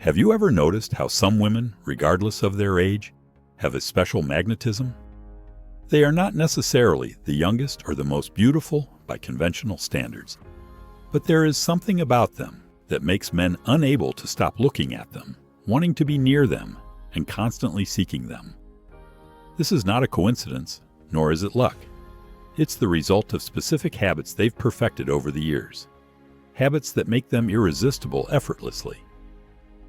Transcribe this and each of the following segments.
Have you ever noticed how some women, regardless of their age, have a special magnetism? They are not necessarily the youngest or the most beautiful by conventional standards, but there is something about them that makes men unable to stop looking at them, wanting to be near them, and constantly seeking them. This is not a coincidence, nor is it luck. It's the result of specific habits they've perfected over the years. Habits that make them irresistible effortlessly.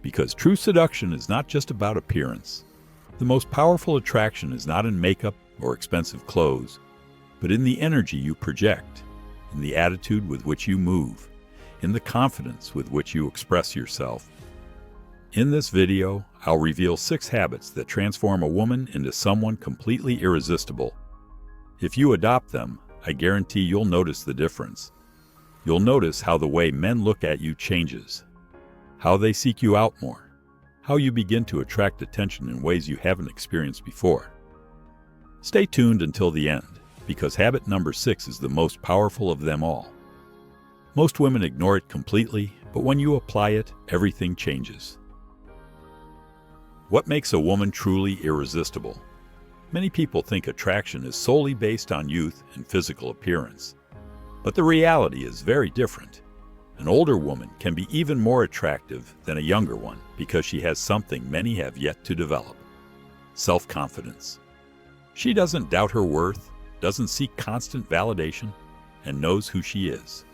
Because true seduction is not just about appearance. The most powerful attraction is not in makeup or expensive clothes, but in the energy you project, in the attitude with which you move, in the confidence with which you express yourself. In this video, I'll reveal 6 habits that transform a woman into someone completely irresistible. If you adopt them, I guarantee you'll notice the difference. You'll notice how the way men look at you changes, how they seek you out more, how you begin to attract attention in ways you haven't experienced before. Stay tuned until the end, because habit number 6 is the most powerful of them all. Most women ignore it completely, but when you apply it, everything changes. What makes a woman truly irresistible? Many people think attraction is solely based on youth and physical appearance. But the reality is very different. An older woman can be even more attractive than a younger one because she has something many have yet to develop: self-confidence. She doesn't doubt her worth, doesn't seek constant validation, and knows who she is.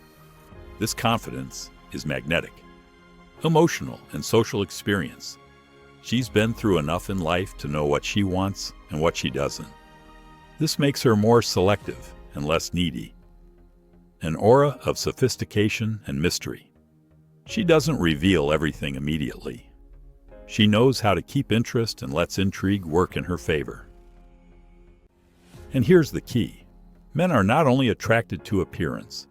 This confidence is magnetic, emotional, and social experience. She's been through enough in life to know what she wants and what she doesn't. This makes her more selective and less needy. An aura of sophistication and mystery. She doesn't reveal everything immediately. She knows how to keep interest and lets intrigue work in her favor. And here's the key. Men are not only attracted to appearance.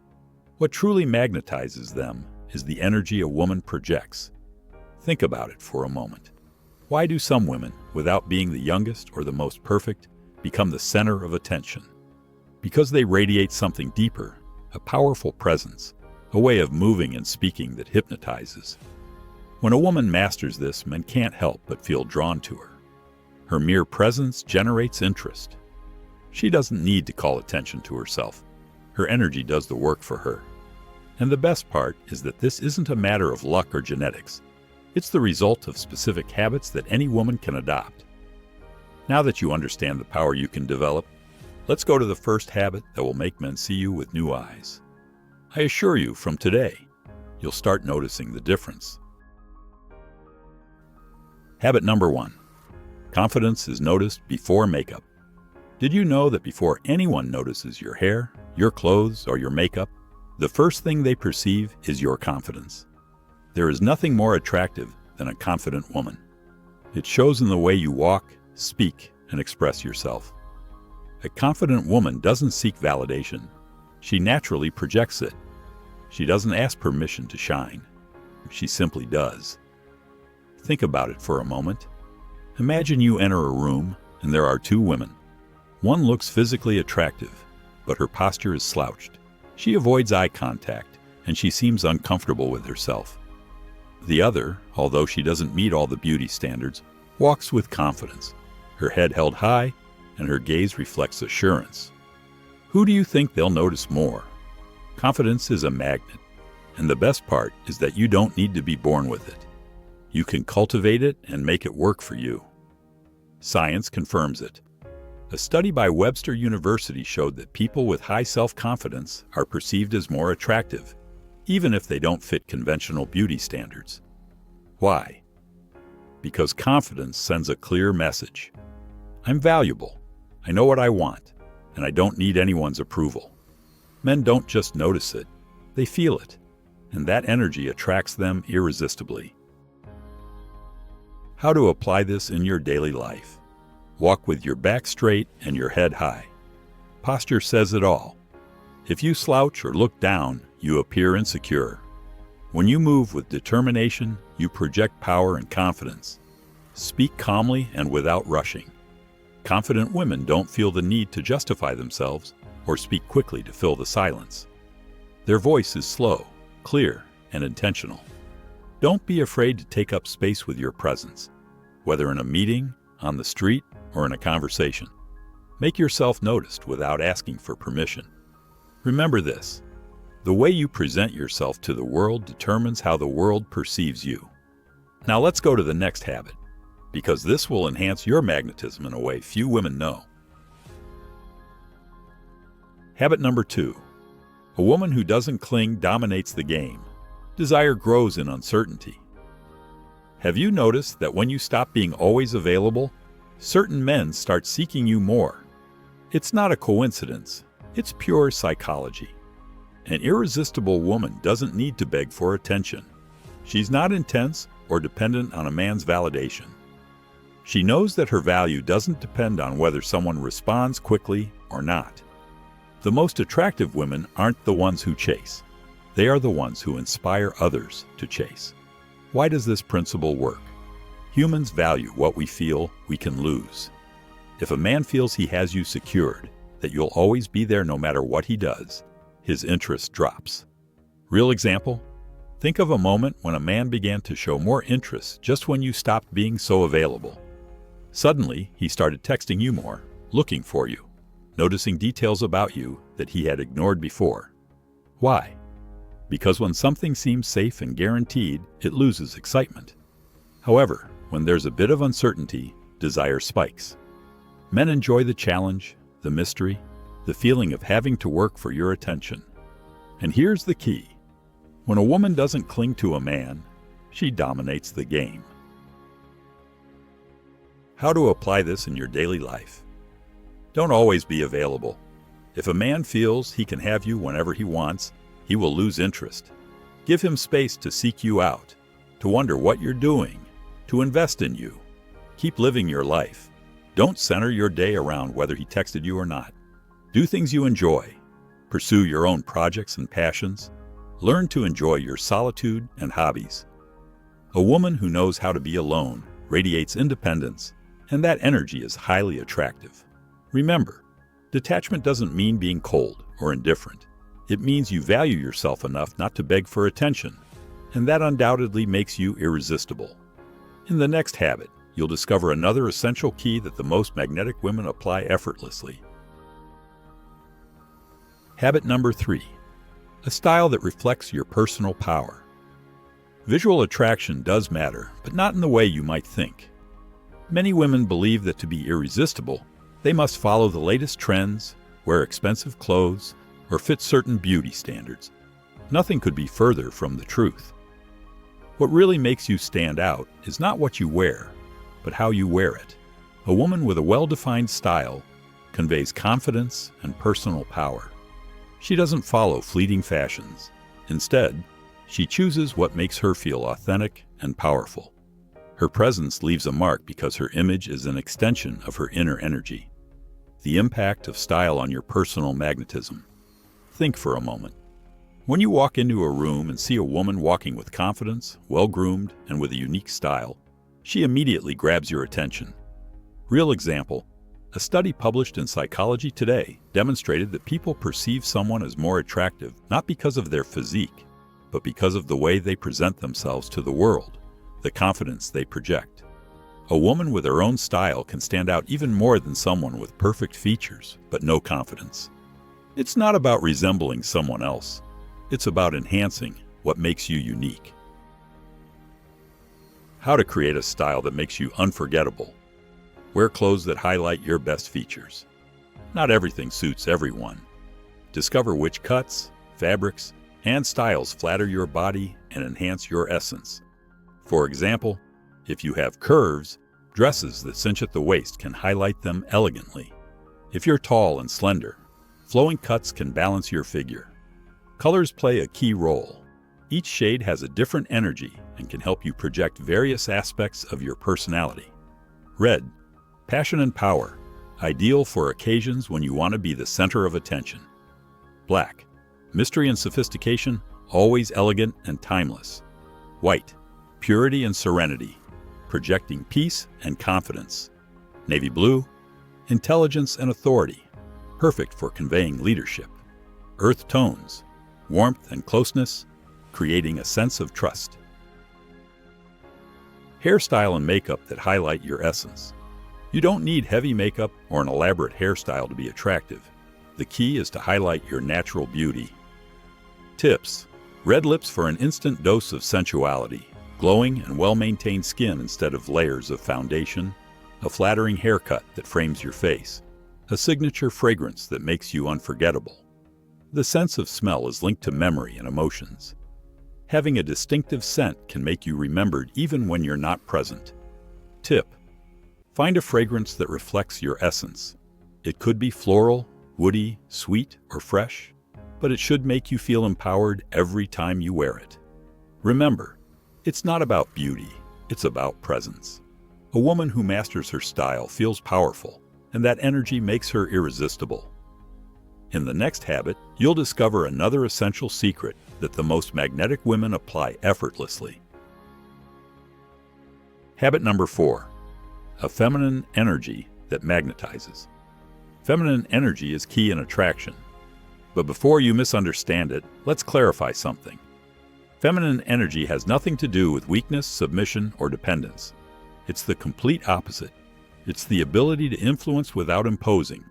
What truly magnetizes them is the energy a woman projects. Think about it for a moment. Why do some women, without being the youngest or the most perfect, become the center of attention? Because they radiate something deeper, a powerful presence, a way of moving and speaking that hypnotizes. When a woman masters this, men can't help but feel drawn to her. Her mere presence generates interest. She doesn't need to call attention to herself. Her energy does the work for her. And the best part is that this isn't a matter of luck or genetics. It's the result of specific habits that any woman can adopt. Now that you understand the power you can develop, let's go to the first habit that will make men see you with new eyes. I assure you, from today, you'll start noticing the difference. Habit number 1. Confidence is noticed before makeup. Did you know that before anyone notices your hair, your clothes, or your makeup, the first thing they perceive is your confidence? There is nothing more attractive than a confident woman. It shows in the way you walk, speak, and express yourself. A confident woman doesn't seek validation. She naturally projects it. She doesn't ask permission to shine. She simply does. Think about it for a moment. Imagine you enter a room and there are 2 women. One looks physically attractive, but her posture is slouched. She avoids eye contact, and she seems uncomfortable with herself. The other, although she doesn't meet all the beauty standards, walks with confidence, her head held high, and her gaze reflects assurance. Who do you think they'll notice more? Confidence is a magnet, and the best part is that you don't need to be born with it. You can cultivate it and make it work for you. Science confirms it. A study by Webster University showed that people with high self-confidence are perceived as more attractive, even if they don't fit conventional beauty standards. Why? Because confidence sends a clear message. I'm valuable, I know what I want, and I don't need anyone's approval. Men don't just notice it, they feel it, and that energy attracts them irresistibly. How to apply this in your daily life? Walk with your back straight and your head high. Posture says it all. If you slouch or look down, you appear insecure. When you move with determination, you project power and confidence. Speak calmly and without rushing. Confident women don't feel the need to justify themselves or speak quickly to fill the silence. Their voice is slow, clear, and intentional. Don't be afraid to take up space with your presence, whether in a meeting, on the street, or in a conversation. Make yourself noticed without asking for permission. Remember this: the way you present yourself to the world determines how the world perceives you. Now let's go to the next habit, because this will enhance your magnetism in a way few women know. Habit number 2. A woman who doesn't cling dominates the game. Desire grows in uncertainty. Have you noticed that when you stop being always available, certain men start seeking you more? It's not a coincidence. It's pure psychology. An irresistible woman doesn't need to beg for attention. She's not intense or dependent on a man's validation. She knows that her value doesn't depend on whether someone responds quickly or not. The most attractive women aren't the ones who chase. They are the ones who inspire others to chase. Why does this principle work? Humans value what we feel we can lose. If a man feels he has you secured, that you'll always be there no matter what he does, his interest drops. Real example? Think of a moment when a man began to show more interest just when you stopped being so available. Suddenly, he started texting you more, looking for you, noticing details about you that he had ignored before. Why? Because when something seems safe and guaranteed, it loses excitement. However, when there's a bit of uncertainty, desire spikes. Men enjoy the challenge, the mystery, the feeling of having to work for your attention. And here's the key. When a woman doesn't cling to a man, she dominates the game. How to apply this in your daily life? Don't always be available. If a man feels he can have you whenever he wants, he will lose interest. Give him space to seek you out, to wonder what you're doing, to invest in you. Keep living your life. Don't center your day around whether he texted you or not. Do things you enjoy. Pursue your own projects and passions. Learn to enjoy your solitude and hobbies. A woman who knows how to be alone radiates independence, and that energy is highly attractive. Remember, detachment doesn't mean being cold or indifferent. It means you value yourself enough not to beg for attention, and that undoubtedly makes you irresistible. In the next habit, you'll discover another essential key that the most magnetic women apply effortlessly. Habit number 3. A style that reflects your personal power. Visual attraction does matter, but not in the way you might think. Many women believe that to be irresistible, they must follow the latest trends, wear expensive clothes, or fit certain beauty standards. Nothing could be further from the truth. What really makes you stand out is not what you wear, but how you wear it. A woman with a well-defined style conveys confidence and personal power. She doesn't follow fleeting fashions. Instead, she chooses what makes her feel authentic and powerful. Her presence leaves a mark because her image is an extension of her inner energy. The impact of style on your personal magnetism. Think for a moment. When you walk into a room and see a woman walking with confidence, well-groomed, and with a unique style, she immediately grabs your attention. Real example, a study published in Psychology Today demonstrated that people perceive someone as more attractive not because of their physique, but because of the way they present themselves to the world, the confidence they project. A woman with her own style can stand out even more than someone with perfect features, but no confidence. It's not about resembling someone else. It's about enhancing what makes you unique. How to create a style that makes you unforgettable. Wear clothes that highlight your best features. Not everything suits everyone. Discover which cuts, fabrics, and styles flatter your body and enhance your essence. For example, if you have curves, dresses that cinch at the waist can highlight them elegantly. If you're tall and slender, flowing cuts can balance your figure. Colors play a key role. Each shade has a different energy and can help you project various aspects of your personality. Red, passion and power, ideal for occasions when you want to be the center of attention. Black, mystery and sophistication, always elegant and timeless. White, purity and serenity, projecting peace and confidence. Navy blue, intelligence and authority, perfect for conveying leadership. Earth tones, warmth and closeness, creating a sense of trust. Hairstyle and makeup that highlight your essence. You don't need heavy makeup or an elaborate hairstyle to be attractive. The key is to highlight your natural beauty. Tips: red lips for an instant dose of sensuality, glowing and well-maintained skin instead of layers of foundation, a flattering haircut that frames your face, a signature fragrance that makes you unforgettable. The sense of smell is linked to memory and emotions. Having a distinctive scent can make you remembered even when you're not present. Tip: find a fragrance that reflects your essence. It could be floral, woody, sweet, or fresh, but it should make you feel empowered every time you wear it. Remember, it's not about beauty, it's about presence. A woman who masters her style feels powerful, and that energy makes her irresistible. In the next habit, you'll discover another essential secret that the most magnetic women apply effortlessly. Habit number 4. A feminine energy that magnetizes. Feminine energy is key in attraction. But before you misunderstand it, let's clarify something. Feminine energy has nothing to do with weakness, submission, or dependence. It's the complete opposite. It's the ability to influence without imposing,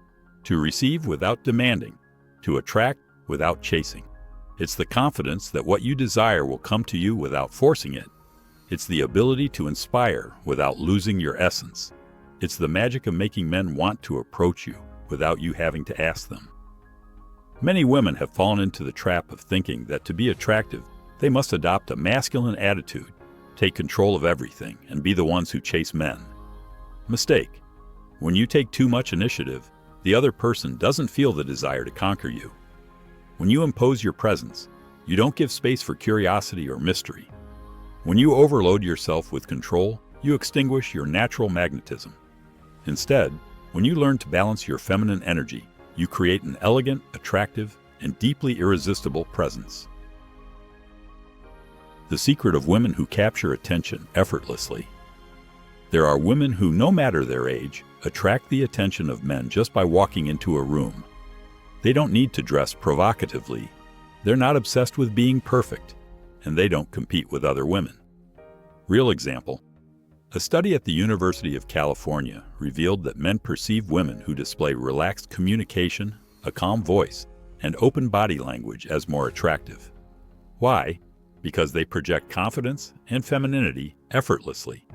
to receive without demanding, to attract without chasing. It's the confidence that what you desire will come to you without forcing it. It's the ability to inspire without losing your essence. It's the magic of making men want to approach you without you having to ask them. Many women have fallen into the trap of thinking that to be attractive, they must adopt a masculine attitude, take control of everything, and be the ones who chase men. Mistake. When you take too much initiative, the other person doesn't feel the desire to conquer you. When you impose your presence, you don't give space for curiosity or mystery. When you overload yourself with control, you extinguish your natural magnetism. Instead, when you learn to balance your feminine energy, you create an elegant, attractive, and deeply irresistible presence. The secret of women who capture attention effortlessly. There are women who, no matter their age, attract the attention of men just by walking into a room. They don't need to dress provocatively. They're not obsessed with being perfect, and they don't compete with other women. Real example. A study at the University of California revealed that men perceive women who display relaxed communication, a calm voice, and open body language as more attractive. Why? Because they project confidence and femininity effortlessly.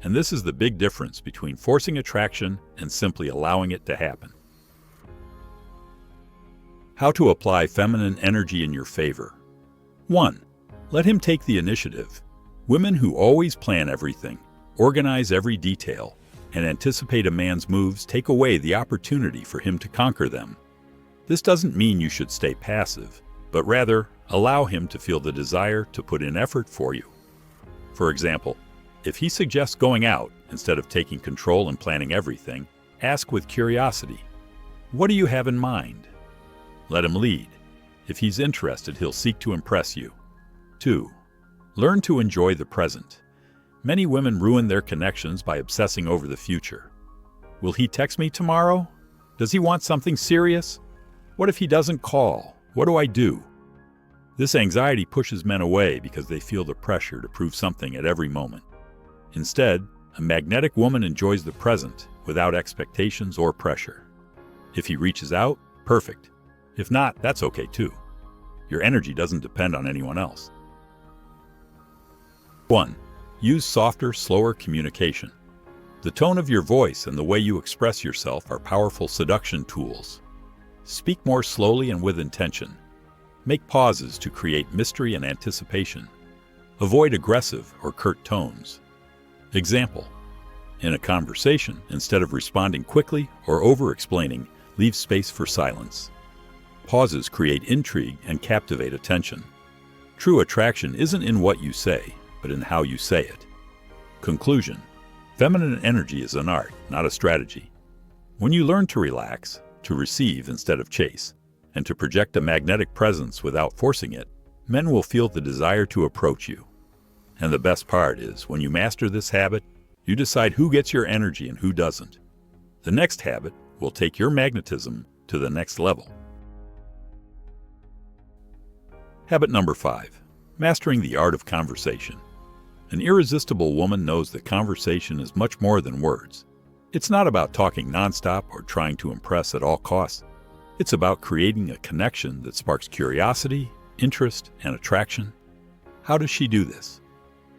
And this is the big difference between forcing attraction and simply allowing it to happen. How to apply feminine energy in your favor. 1. Let him take the initiative. Women who always plan everything, organize every detail, and anticipate a man's moves take away the opportunity for him to conquer them. This doesn't mean you should stay passive, but rather allow him to feel the desire to put in effort for you. For example, if he suggests going out instead of taking control and planning everything, ask with curiosity, "What do you have in mind?" Let him lead. If he's interested, he'll seek to impress you. 2. Learn to enjoy the present. Many women ruin their connections by obsessing over the future. Will he text me tomorrow? Does he want something serious? What if he doesn't call? What do I do? This anxiety pushes men away because they feel the pressure to prove something at every moment. Instead, a magnetic woman enjoys the present without expectations or pressure. If he reaches out, perfect. If not, that's okay too. Your energy doesn't depend on anyone else. 1. Use softer, slower communication. The tone of your voice and the way you express yourself are powerful seduction tools. Speak more slowly and with intention. Make pauses to create mystery and anticipation. Avoid aggressive or curt tones. Example: in a conversation, instead of responding quickly or over-explaining, leave space for silence. Pauses create intrigue and captivate attention. True attraction isn't in what you say, but in how you say it. Conclusion: feminine energy is an art, not a strategy. When you learn to relax, to receive instead of chase, and to project a magnetic presence without forcing it, men will feel the desire to approach you. And the best part is, when you master this habit, you decide who gets your energy and who doesn't. The next habit will take your magnetism to the next level. Habit number 5. Mastering the art of conversation. An irresistible woman knows that conversation is much more than words. It's not about talking nonstop or trying to impress at all costs. It's about creating a connection that sparks curiosity, interest, and attraction. How does she do this?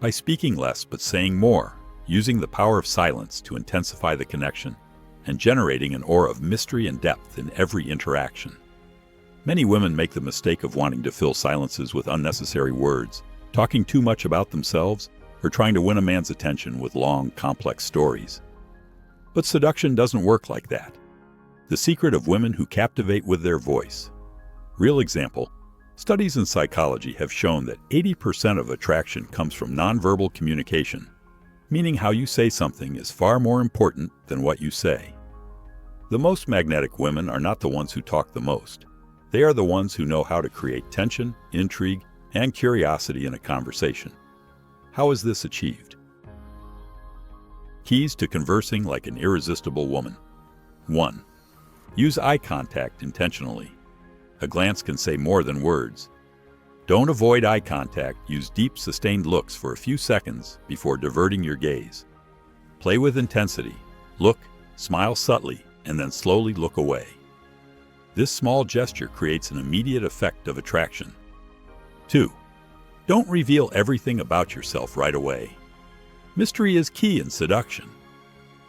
By speaking less but saying more, using the power of silence to intensify the connection, and generating an aura of mystery and depth in every interaction. Many women make the mistake of wanting to fill silences with unnecessary words, talking too much about themselves, or trying to win a man's attention with long, complex stories. But seduction doesn't work like that. The secret of women who captivate with their voice. Real example, studies in psychology have shown that 80% of attraction comes from nonverbal communication, meaning how you say something is far more important than what you say. The most magnetic women are not the ones who talk the most. They are the ones who know how to create tension, intrigue, and curiosity in a conversation. How is this achieved? Keys to conversing like an irresistible woman. 1. Use eye contact intentionally. A glance can say more than words. Don't avoid eye contact. Use deep, sustained looks for a few seconds before diverting your gaze. Play with intensity. Look, smile subtly, and then slowly look away. This small gesture creates an immediate effect of attraction. 2. Don't reveal everything about yourself right away. Mystery is key in seduction.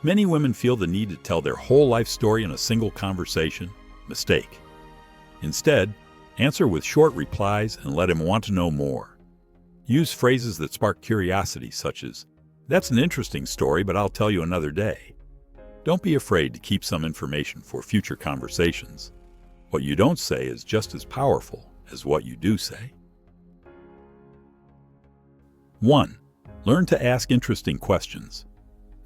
Many women feel the need to tell their whole life story in a single conversation. Mistake. Instead, answer with short replies and let him want to know more. Use phrases that spark curiosity, such as, "That's an interesting story, but I'll tell you another day." Don't be afraid to keep some information for future conversations. What you don't say is just as powerful as what you do say. 1. Learn to ask interesting questions.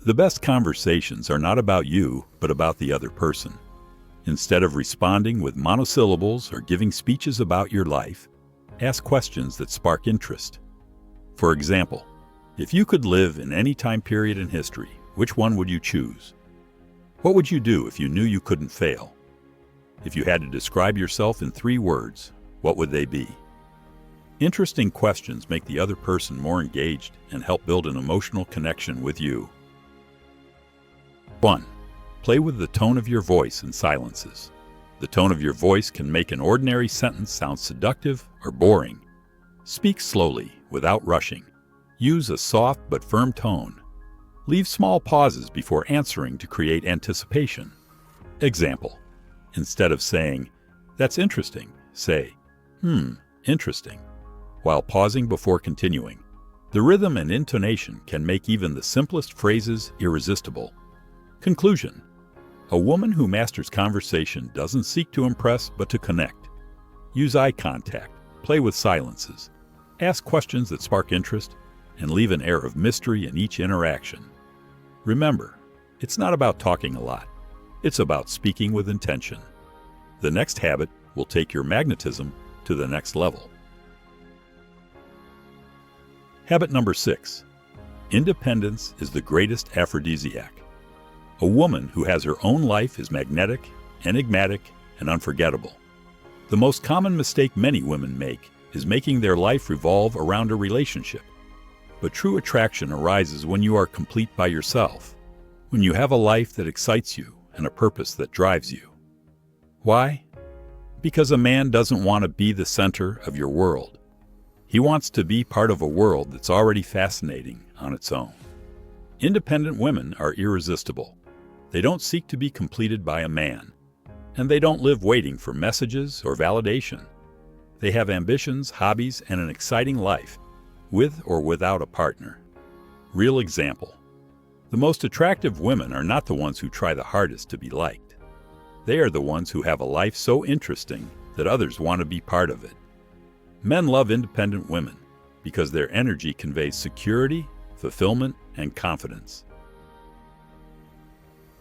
The best conversations are not about you, but about the other person. Instead of responding with monosyllables or giving speeches about your life, ask questions that spark interest. For example, if you could live in any time period in history, which one would you choose? What would you do if you knew you couldn't fail? If you had to describe yourself in 3 words, what would they be? Interesting questions make the other person more engaged and help build an emotional connection with you. 1. Play with the tone of your voice in silences. The tone of your voice can make an ordinary sentence sound seductive or boring. Speak slowly, without rushing. Use a soft but firm tone. Leave small pauses before answering to create anticipation. Example: instead of saying, "That's interesting," say, interesting," while pausing before continuing. The rhythm and intonation can make even the simplest phrases irresistible. Conclusion: a woman who masters conversation doesn't seek to impress but to connect. Use eye contact, play with silences, ask questions that spark interest, and leave an air of mystery in each interaction. Remember, it's not about talking a lot. It's about speaking with intention. The next habit will take your magnetism to the next level. Habit number 6. Independence is the greatest aphrodisiac. A woman who has her own life is magnetic, enigmatic, and unforgettable. The most common mistake many women make is making their life revolve around a relationship. But true attraction arises when you are complete by yourself, when you have a life that excites you and a purpose that drives you. Why? Because a man doesn't want to be the center of your world. He wants to be part of a world that's already fascinating on its own. Independent women are irresistible. They don't seek to be completed by a man, and they don't live waiting for messages or validation. They have ambitions, hobbies, and an exciting life, with or without a partner. Real example: the most attractive women are not the ones who try the hardest to be liked. They are the ones who have a life so interesting that others want to be part of it. Men love independent women because their energy conveys security, fulfillment, and confidence.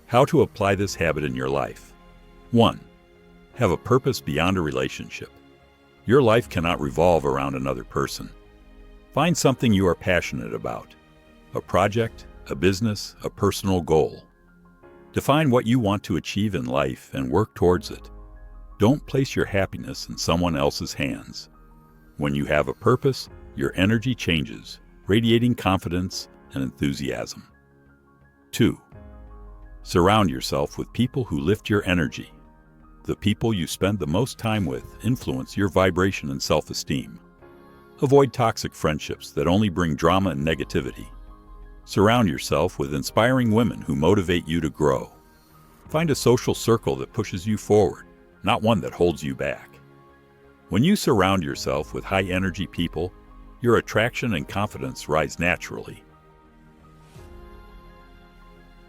How to apply this habit in your life. 1. Have a purpose beyond a relationship. Your life cannot revolve around another person. Find something you are passionate about. A project, a business, a personal goal. Define what you want to achieve in life and work towards it. Don't place your happiness in someone else's hands. When you have a purpose, your energy changes. radiating confidence and enthusiasm. 2. Surround yourself with people who lift your energy. The people you spend the most time with influence your vibration and self-esteem. Avoid toxic friendships that only bring drama and negativity. Surround yourself with inspiring women who motivate you to grow. Find a social circle that pushes you forward, not one that holds you back. When you surround yourself with high-energy people, your attraction and confidence rise naturally.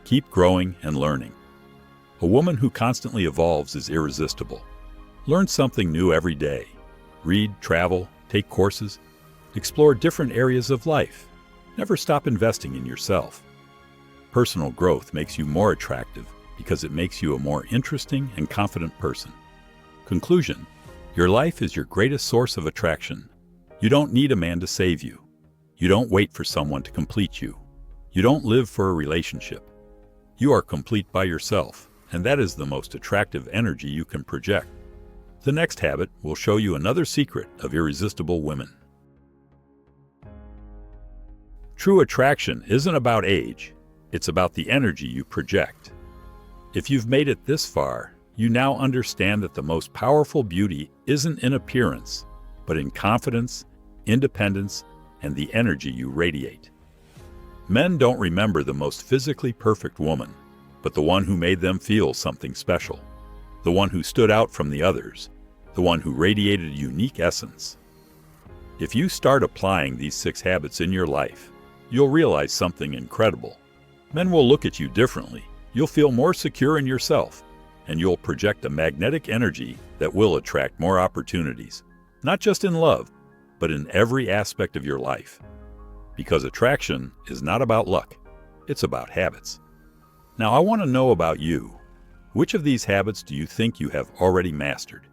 Keep growing and learning. A woman who constantly evolves is irresistible. Learn something new every day. Read, travel, take courses, explore different areas of life. Never stop investing in yourself. Personal growth makes you more attractive because it makes you a more interesting and confident person. Conclusion: your life is your greatest source of attraction. You don't need a man to save you. You don't wait for someone to complete you. You don't live for a relationship. You are complete by yourself, and that is the most attractive energy you can project. The next habit will show you another secret of irresistible women. True attraction isn't about age, it's about the energy you project. If you've made it this far, you now understand that the most powerful beauty isn't in appearance, but in confidence, independence, and the energy you radiate. Men don't remember the most physically perfect woman, but the one who made them feel something special, the one who stood out from the others, the one who radiated a unique essence. If you start applying these 6 habits in your life, you'll realize something incredible. Men will look at you differently, you'll feel more secure in yourself, and you'll project a magnetic energy that will attract more opportunities, not just in love, but in every aspect of your life. Because attraction is not about luck, it's about habits. Now I want to know about you. Which of these habits do you think you have already mastered?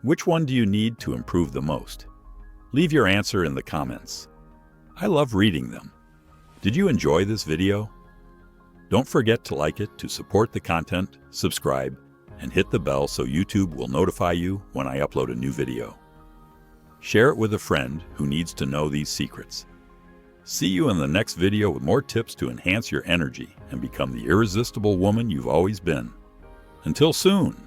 Which one do you need to improve the most? Leave your answer in the comments. I love reading them. Did you enjoy this video? Don't forget to like it to support the content, subscribe, and hit the bell so YouTube will notify you when I upload a new video. Share it with a friend who needs to know these secrets. See you in the next video with more tips to enhance your energy and become the irresistible woman you've always been. Until soon!